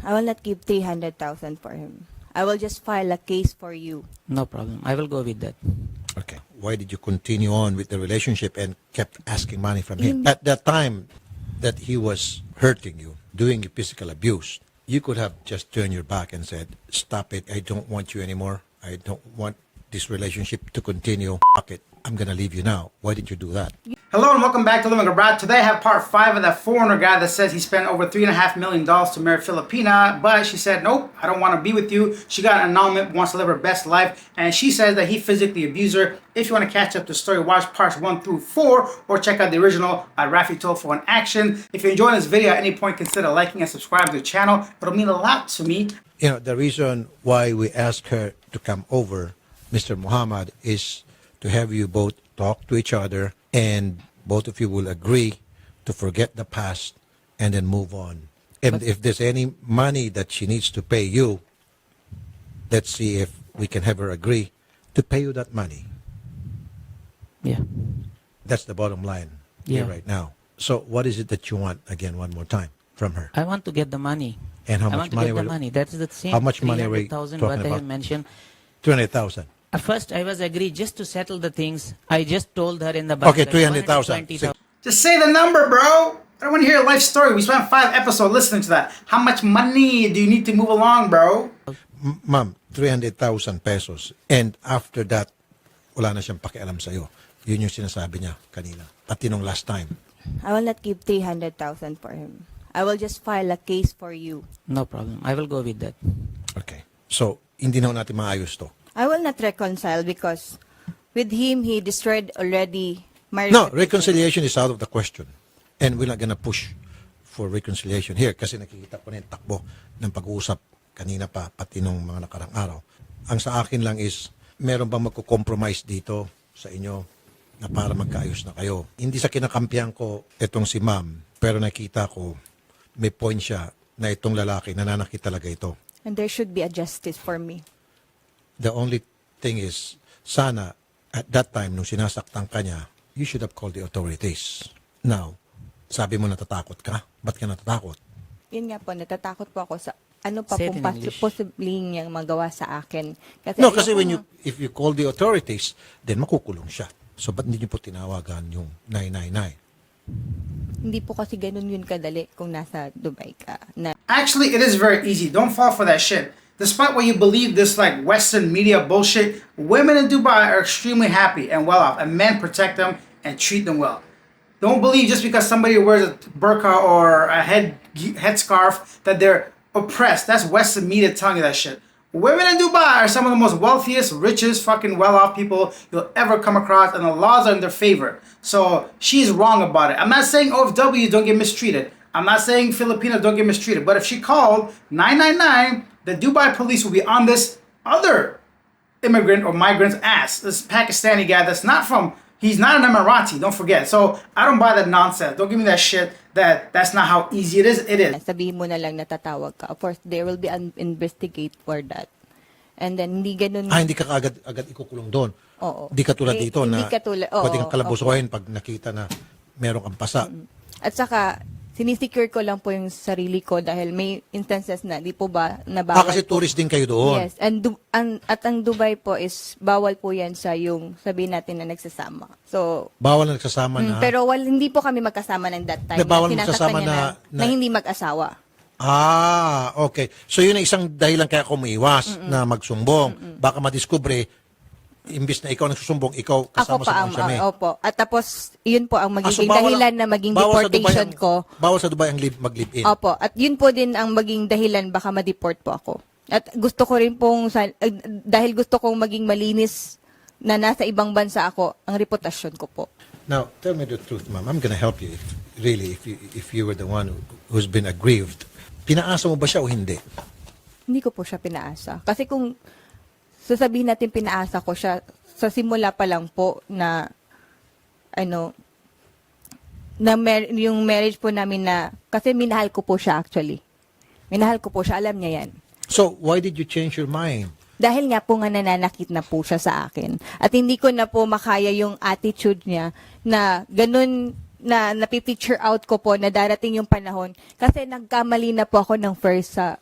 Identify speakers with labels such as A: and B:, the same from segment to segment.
A: I will not give 300,000 for him. I will just file a case for you.
B: No problem. I will go with that.
C: Okay. Why did you continue on with the relationship and kept asking money from him?
A: In-
C: At that time that he was hurting you, doing you physical abuse, you could have just turned your back and said, stop it. I don't want you anymore. I don't want this relationship to continue. Fuck it. I'm going to leave you now. Why did you do that?
D: Hello and welcome back to Living Abroad. Today I have part 5 of that foreigner guy that says he spent over $3.5 million to marry Filipina, but she said, nope, I don't want to be with you. She got an annulment, wants to live her best life, and she says that he physically abused her. If you want to catch up the story, watch parts 1 through 4, or check out the original by Rafi Tofo in action. If you're enjoying this video at any point, consider liking and subscribing to the channel. It'll mean a lot to me.
C: You know, the reason why we asked her to come over, Mr. Muhammad, is to have you both talk to each other and both of you will agree to forget the past and then move on. And if there's any money that she needs to pay you, let's see if we can have her agree to pay you that money.
B: Yeah.
C: That's the bottom line here
B: Yeah.
C: right now. So what is it that you want, again, one more time, from her?
B: I want to get the money.
C: And how
B: I
C: much
B: want to
C: money
B: get the
C: will-
B: money. That's the same.
C: How much money are we
B: 300,000
C: talking
B: what I
C: about?
B: have mentioned.
C: 200,000.
B: At first, I was agreed just to settle the things. I just told her in the back.
C: Okay,
B: that
C: 300,000.
B: 120,000.
D: Just say the number, bro. I don't want to hear a life story. We spent 5 episodes listening to that. How much money do you need to move along, bro?
C: Ma'am, 300,000 pesos. And after that, wala na siyang pakialam sa'yo. Yun yung sinasabi niya kanina. Pati nung last time.
A: I will not give 300,000 for him. I will just file a case for you.
B: No problem. I will go with that.
C: Okay. So, hindi na natin maayos to.
A: I will not reconcile because with him, he destroyed already my
C: No,
A: reputation.
C: reconciliation is out of the question. And we're not gonna push for reconciliation here kasi nakikita ko na yung takbo ng pag-uusap kanina pa, pati nung mga nakarang araw. Ang sa akin lang is, meron bang magko-compromise dito sa inyo na para magkaayos na kayo? Hindi sa kinakampihan ko itong si ma'am, pero nakita ko may point siya na itong lalaki, nananakit talaga ito.
A: And there should be a justice for me.
C: The only thing is, sana at that time, nung sinasaktan ka niya, you should have called the authorities. Now, sabi mo natatakot ka? Ba't ka natatakot?
A: Yun nga po, natatakot po ako sa ano pa
B: Say it
A: pong
B: in English.
A: possibly niyang magawa sa akin.
C: No,
A: ayoko
C: kasi
A: na-
C: if you call the authorities, then makukulong siya. So, ba't hindi niyo po tinawagan yung 999?
A: Hindi po kasi ganun yun kadali kung nasa Dubai ka. Na
D: Actually, it is very easy. Don't fall for that shit. Despite what you believe, this like Western media bullshit, women in Dubai are extremely happy and well off, and men protect them and treat them well. Don't believe just because somebody wears a burqa or a headscarf that they're oppressed. That's Western media telling you that shit. Women in Dubai are some of the most wealthiest, richest, fucking well-off people you'll ever come across, and the laws are in their favor. So she's wrong about it. I'm not saying OFWs don't get mistreated. I'm not saying Filipinos don't get mistreated. But if she called 999, the Dubai police will be on this other immigrant or migrant's ass. This Pakistani guy that's not from, he's not an Emirati, don't forget. So I don't buy that nonsense. Don't give me that shit that's not how easy it is. It is.
A: sabihin mo na lang natatawag ka. Of course, there will be an investigate for that. And then, hindi ganun.
C: Hindi ka agad ikukulong doon.
A: Oo.
C: Di katulad dito
A: Hindi
C: na
A: katulad, oo,
C: pwede kang kalabusuhin pag nakita na meron kang pasa.
A: At saka, sinisecure ko lang po yung sarili ko dahil may instances na, di po ba, na bawal
C: Kasi
A: po.
C: tourist din kayo doon.
A: Yes, and at ang Dubai po is bawal po yan sa yung sabihin natin na nagsasama. So,
C: Bawal na nagsasama na.
A: pero hindi po kami magkasama ng that time.
C: Na bawal
A: Sinasaktan
C: magkasama
A: niya na hindi mag-asawa.
C: Okay. So yun ang isang dahilan kaya ako umiwas na magsumbong. Baka madiskubre, imbis na ikaw nagsusumbong, ikaw
A: Ako
C: kasama
A: pa
C: sa
A: ang,
C: mga siyami.
A: opo. At tapos, yun po ang magiging
C: bawal
A: dahilan na maging
C: bawal sa Dubai
A: deportation
C: ang-
A: ko.
C: Bawal sa Dubai ang mag-live-in.
A: Opo. At yun po din ang maging dahilan baka ma-deport po ako. At gusto ko rin pong, dahil gusto kong maging malinis na nasa ibang bansa ako, ang reputasyon ko po.
C: Now, tell me the truth, ma'am. I'm gonna help you if you were the one who's been aggrieved. Pinaasa mo ba siya o hindi?
A: Hindi ko po siya pinaasa. Kasi kung sasabihin natin pinaasa ko siya, sa simula pa lang po na, yung marriage po namin na, kasi minahal ko po siya actually. Minahal ko po siya, alam niya yan.
C: So, why did you change your mind?
A: Dahil nga po nga nananakit na po siya sa akin. At hindi ko na po makaya yung attitude niya na ganun na napipicture out ko po na darating yung panahon. Kasi nagkamali na po ako ng first sa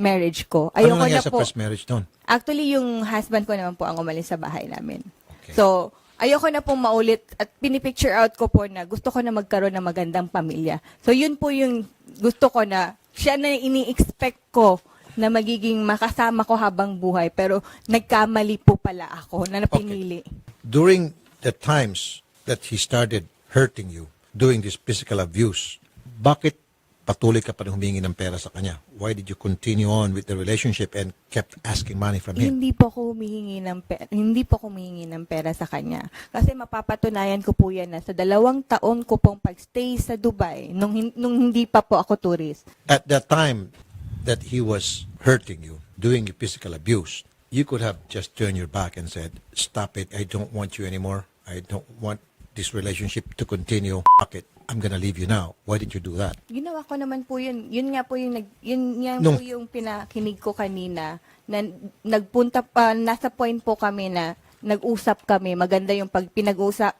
A: marriage ko.
C: Ano
A: Ayoko na
C: nangyari sa
A: po.
C: first marriage doon?
A: Actually, yung husband ko naman po ang umalis sa bahay namin.
C: Okay.
A: So, ayoko na pong maulit at pinipicture out ko po na gusto ko na magkaroon ng magandang pamilya. So, yun po yung gusto ko na siya na yung ini-expect ko na magiging makasama ko habang buhay. Pero nagkamali po pala ako na napinili.
C: During the times that he started hurting you, doing this physical abuse, bakit patuloy ka pa rin humingi ng pera sa kanya? Why did you continue on with the relationship and kept asking money from him?
A: Hindi po ako humihingi ng pera, hindi po ako humihingi ng pera sa kanya. Kasi mapapatunayan ko po yan na sa 2 taon ko pong pagstay sa Dubai, nung hindi pa po ako tourist.
C: At that time that he was hurting you, doing physical abuse, you could have just turned your back and said, stop it, I don't want you anymore. I don't want this relationship to continue. Fuck it, I'm gonna leave you now. Why didn't you do that?
A: Ginawa ko naman po yun. Yun nga po yung, yun nga
C: Nung-
A: po yung pinakinig ko kanina na nagpunta pa, nasa point po kami na nag-usap kami. Maganda yung pinag-usap.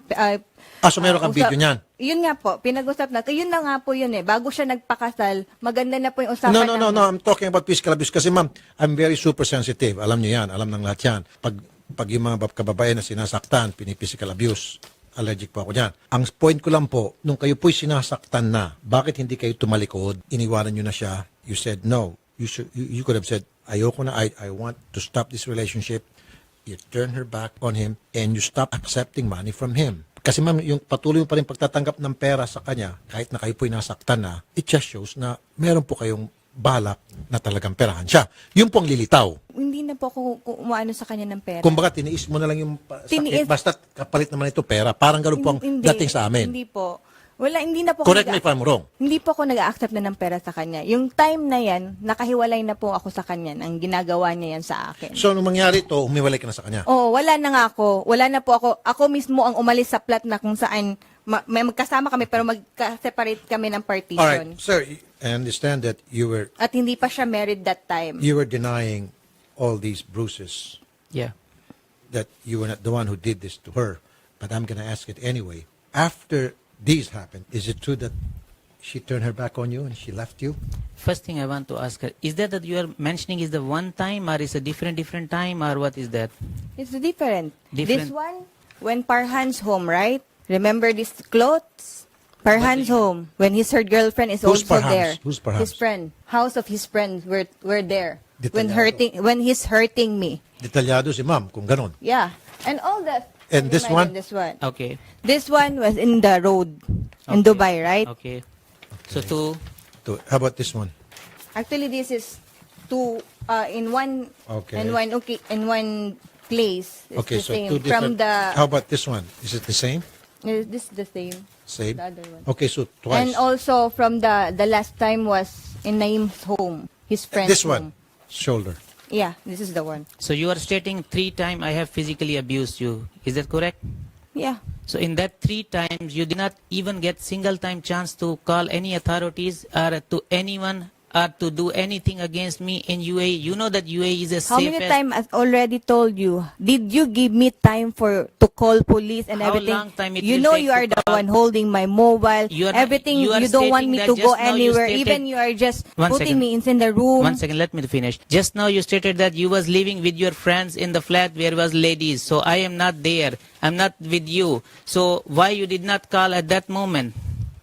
C: So meron kang video niyan?
A: Yun nga po, pinag-usap na. Yun na nga po yun eh. Bago siya nagpakasal, maganda na po yung usapan
C: No.
A: namin.
C: I'm talking about physical abuse. Kasi ma'am, I'm very super sensitive. Alam niyo yan. Alam ng lahat yan. Pag yung mga kababayan na sinasaktan, physical abuse, allergic po ako dyan. Ang point ko lang po, nung kayo po'y sinasaktan na, bakit hindi kayo tumalikod? Iniwanan nyo na siya. You said no. You could have said, ayoko na, I want to stop this relationship. You turn her back on him and you stop accepting money from him. Kasi ma'am, yung patuloy mo pa rin pagtatanggap ng pera sa kanya, kahit na kayo po'y nasaktan na, it just shows na meron po kayong balak na talagang perahan siya. Yun po ang lilitaw.
A: Hindi na po ako umaano sa kanya ng pera.
C: Kumbaga, tiniis mo na lang yung sakit.
A: Tiniis.
C: Basta kapalit naman ito pera. Parang ganun po ang
A: Hindi.
C: dating sa amin.
A: Hindi po. Wala, hindi na po
C: Correct me if I'm wrong.
A: Hindi po ako nag-accept na ng pera sa kanya. Yung time na yan, nakahiwalay na po ako sa kanya. Ang ginagawa niya yan sa akin.
C: So, nung mangyari ito, humiwalay ka na sa kanya.
A: Oo, wala na nga ako. Wala na po ako. Ako mismo ang umalis sa flat na kung saan may magkasama kami pero magka-separate kami ng partition.
C: Alright, sir, I understand that you were
A: At hindi pa siya married that time.
C: denying all these bruises,
B: Yeah.
C: that you were not the one who did this to her. But I'm going to ask it anyway. After these happened, is it true that she turned her back on you and she left you?
B: First thing I want to ask her, is that you are mentioning is the one time or is a different time or what is that?
A: It's different.
B: Different.
A: This one, when Parhan's home, right? Remember these clothes? Parhan's home. When his her girlfriend is
C: Who's
A: also
C: Parhan's?
A: there.
C: Who's Parhan's?
A: His friend. House of his friends were there.
C: Detallado.
A: When he's hurting me.
C: Detalyado si ma'am kung ganon.
A: Yeah. And all that.
C: And this
A: Imagine
C: one?
A: This one.
B: Okay.
A: This one was in the road in
B: Okay.
A: Dubai, right?
B: Okay. So two.
C: How about this one?
A: Actually, this is two in one
C: Okay.
A: in one place. It's
C: Okay,
A: the
C: so
A: same.
C: two different.
A: From the
C: How about this one? Is it the same?
A: this is the same.
C: Same?
A: The other one.
C: Okay, so twice.
A: And also from the last time was in Naim's home, his friend's
C: This one,
A: home.
C: shoulder.
A: Yeah, this is the one.
B: So you are stating 3 times I have physically abused you. Is that correct?
A: Yeah.
B: So in that 3 times, you did not even get single time chance to call any authorities or to anyone or to do anything against me in UAE. You know that UAE is the
A: How
B: safest.
A: many times I've already told you? Did you give me time to call police and
B: How
A: everything?
B: long time it
A: You
B: will
A: know
B: take
A: you are
B: to
A: the
B: call?
A: one holding my mobile.
B: You are-
A: Everything
B: you are
A: don't want
B: stating
A: me
B: that
A: to
B: just
A: go
B: now you
A: anywhere.
B: stated-
A: Even you are just
B: One
A: putting
B: second.
A: me in the room.
B: 1 second, let me finish. Just now you stated that you was living with your friends in the flat where was ladies. So I am not there. I'm not with you. So why you did not call at that moment?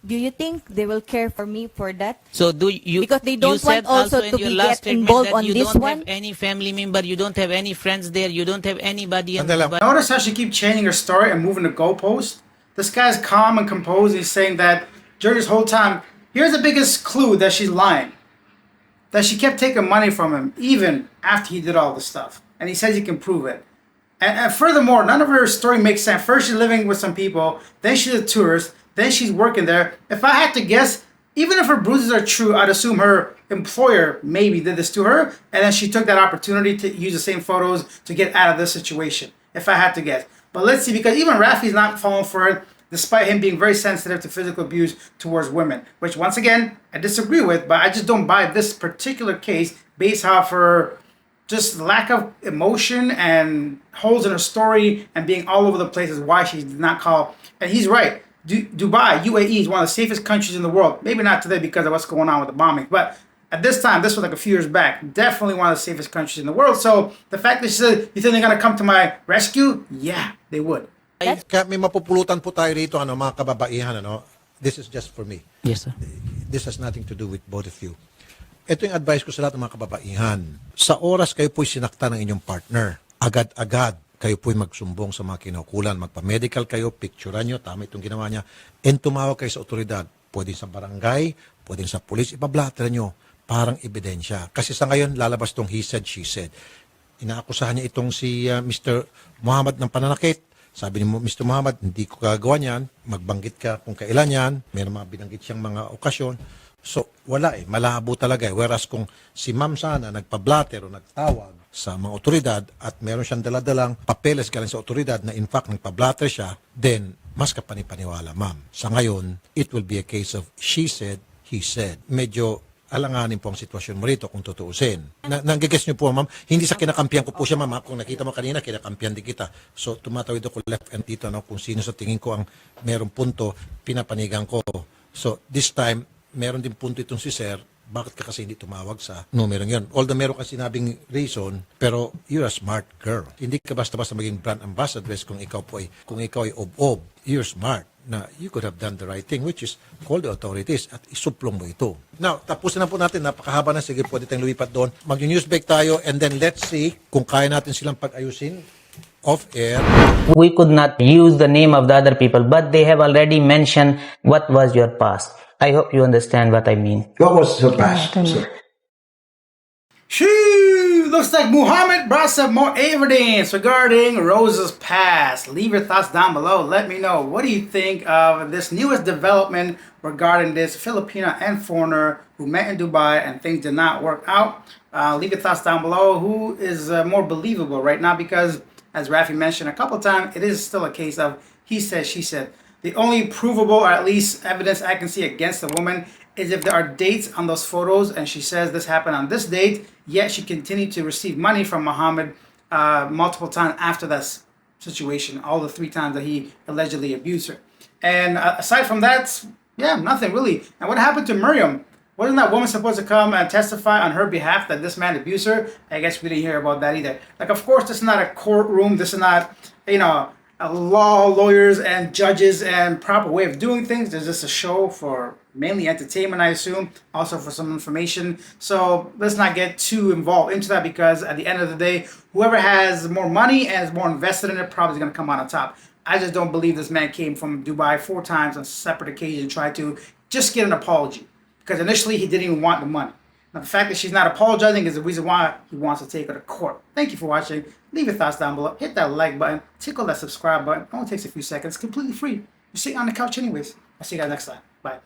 A: Do you think they will care for me for that?
B: So do you?
A: Because they don't
B: you said
A: want also
B: in
A: to
B: your
A: be
B: last
A: get
B: statement
A: involved
B: that
A: on
B: you
A: this
B: don't
A: one?
B: have any family member, you don't have any friends there, you don't have anybody. In
C: Sandali lang.
B: Dubai.
D: Notice how she keeps changing her story and moving the goalpost? This guy's calm and composed. He's saying that during this whole time, here's the biggest clue that she's lying. That she kept taking money from him even after he did all this stuff. And he says he can prove it. And furthermore, none of her story makes sense. First she's living with some people, then she's a tourist, then she's working there. If I had to guess, even if her bruises are true, I'd assume her employer maybe did this to her, and then she took that opportunity to use the same photos to get out of this situation, if I had to guess. But let's see, because even Rafi's not falling for it, despite him being very sensitive to physical abuse towards women, which once again, I disagree with, but I just don't buy this particular case based off her just lack of emotion and holes in her story and being all over the place is why she did not call. And he's right. Dubai, UAE is one of the safest countries in the world. Maybe not today because of what's going on with the bombing, but at this time, this was like a few years back, definitely one of the safest countries in the world. So the fact that she said, you think they're gonna come to my rescue? Yeah, they would.
C: Kaya may mapupulutan po tayo rito, mga kababaihan, This is just for me.
B: Yes, sir.
C: This has nothing to do with both of you. Ito yung advice ko sa lahat ng mga kababaihan. Sa oras kayo po'y sinakta ng inyong partner, agad-agad kayo po'y magsumbong sa mga kinaukulan. Magpa-medical kayo, picturean nyo, tama itong ginawa niya, and tumawag kayo sa otoridad. Pwede sa barangay, pwede sa pulis, ipablatter nyo, parang ebidensya. Kasi sa ngayon, lalabas tong he said, she said. Inaakusahan niya itong si Mr. Muhammad ng pananakit. Sabi ni Mr. Muhammad, hindi ko gagawa niyan, magbanggit ka kung kailan yan, may mga binanggit siyang mga okasyon. So, wala malabo talaga Whereas kung si ma'am sana nagpa-blatter o nagtawag sa mga otoridad at meron siyang daladalang papeles galing sa otoridad na in fact nagpa-blatter siya, then mas kapanipaniwala, ma'am. Sa ngayon, it will be a case of she said, he said. Medyo alanganin po ang sitwasyon mo rito kung tutuusin. Nanggigess niyo po, ma'am, hindi sa kinakampihan ko po siya, ma'am. Kung nakita mo kanina, kinakampihan din kita. So, tumatawid ako left and dito, kung sino sa tingin ko ang merong punto, pinapanigan ko. So, this time, meron din punto itong si Sir, bakit ka kasi hindi tumawag sa numerong yun? Although meron ka sinabing reason, pero you're a smart girl. Hindi ka basta-basta maging brand ambassadress kung ikaw ay ob-ob. You're smart na you could have done the right thing, which is call the authorities at isuplong mo ito. Now, tapusin na po natin, napakahaba na, sige, pwede tayong lumipat doon. Mag-news break tayo and then let's see kung kaya natin silang pag-ayusin off-air.
B: We could not use the name of the other people, but they have already mentioned what was your past. I hope you understand what I mean.
E: What was her past, sir?
D: Shoo! Looks like Muhammad brought some more evidence regarding Rose's past. Leave your thoughts down below. Let me know. What do you think of this newest development regarding this Filipino and foreigner who met in Dubai and things did not work out? Leave your thoughts down below. Who is more believable right now? Because as Rafi mentioned a couple times, it is still a case of he said, she said. The only provable, or at least evidence I can see against the woman, is if there are dates on those photos and she says this happened on this date, yet she continued to receive money from Muhammad multiple times after that situation, all the 3 times that he allegedly abused her. And aside from that, yeah, nothing really. And what happened to Miriam? Wasn't that woman supposed to come and testify on her behalf that this man abused her? I guess we didn't hear about that either. Like, of course, this is not a courtroom. This is not, a lawyers and judges and proper way of doing things. There's just a show for mainly entertainment, I assume, also for some information. So let's not get too involved into that, because at the end of the day, whoever has more money and is more invested in it probably is going to come out on top. I just don't believe this man came from Dubai 4 times on separate occasions and tried to just get an apology, because initially he didn't even want the money. Now, the fact that she's not apologizing is the reason why he wants to take her to court. Thank you for watching. Leave your thoughts down below. Hit that like button. Tickle that subscribe button. It only takes a few seconds. Completely free. You're sitting on the couch anyways. I'll see you guys next time. Bye.